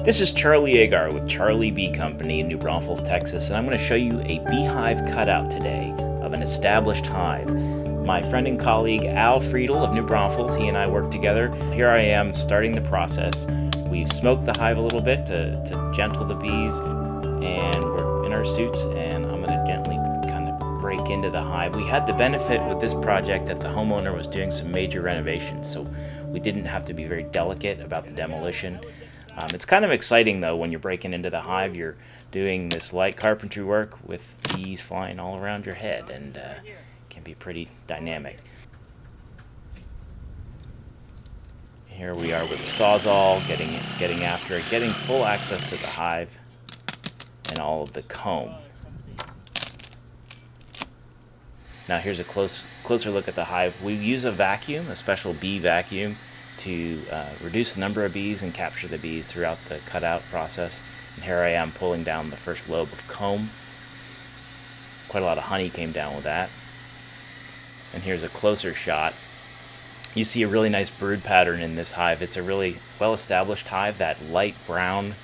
This is Charlie Agar with Charlie Bee Company in New Braunfels, Texas, and I'm going to show you a beehive cutout today of an established hive. My friend and colleague Al Friedle of New Braunfels, he and I work together. Here I am starting the process. We've smoked the hive a little bit to gentle the bees, and we're in our suits, and I'm going to gently kind of break into the hive. We had the benefit with this project that the homeowner was doing some major renovations, so we didn't have to be very delicate about the demolition. It's kind of exciting though when you're breaking into the hive. You're doing this light carpentry work with bees flying all around your head, and can be pretty dynamic. Here we are with the Sawzall, getting after it, getting full access to the hive and all of the comb. Now here's a closer look at the hive. We use a vacuum, a special bee vacuum, to reduce the number of bees and capture the bees throughout the cutout process. And here I am pulling down the first lobe of comb. Quite a lot of honey came down with that. And here's a closer shot. You see a really nice brood pattern in this hive. It's a really well-established hive, that light brown.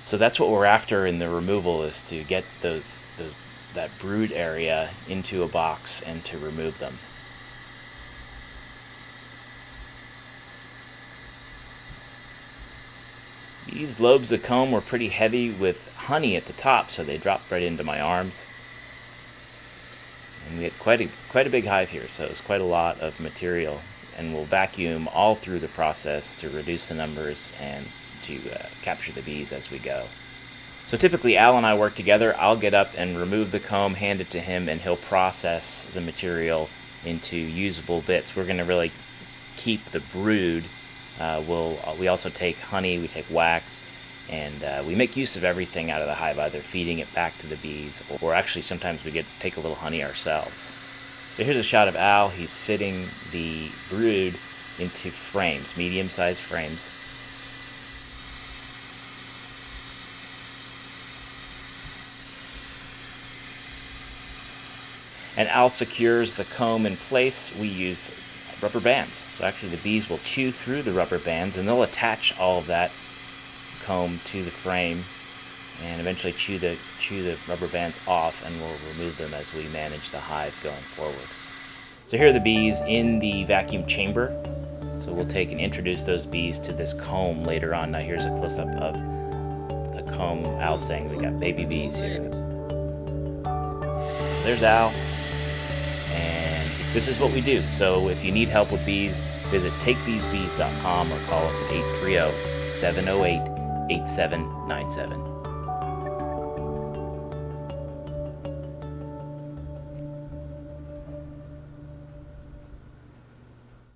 So that's what we're after in the removal, is to get that brood area into a box and to remove them. These lobes of comb were pretty heavy with honey at the top, so they dropped right into my arms. And we had quite a big hive here, so it was quite a lot of material. And we'll vacuum all through the process to reduce the numbers and to capture the bees as we go. So typically Al and I work together. I'll get up and remove the comb, hand it to him, and he'll process the material into usable bits. We're going to really keep the brood. We also take honey, we take wax, and we make use of everything out of the hive, either feeding it back to the bees, or actually sometimes we take a little honey ourselves. So here's a shot of Al. He's fitting the brood into frames, medium-sized frames. And Al secures the comb in place. We use rubber bands. So actually the bees will chew through the rubber bands, and they'll attach all of that comb to the frame and eventually chew the rubber bands off, and we'll remove them as we manage the hive going forward. So here are the bees in the vacuum chamber. So we'll take and introduce those bees to this comb later on. Now here's a close-up of the comb. Al's saying we got baby bees here. There's Al. And this is what we do. So if you need help with bees, visit takethesebees.com or call us at 830-708-8797.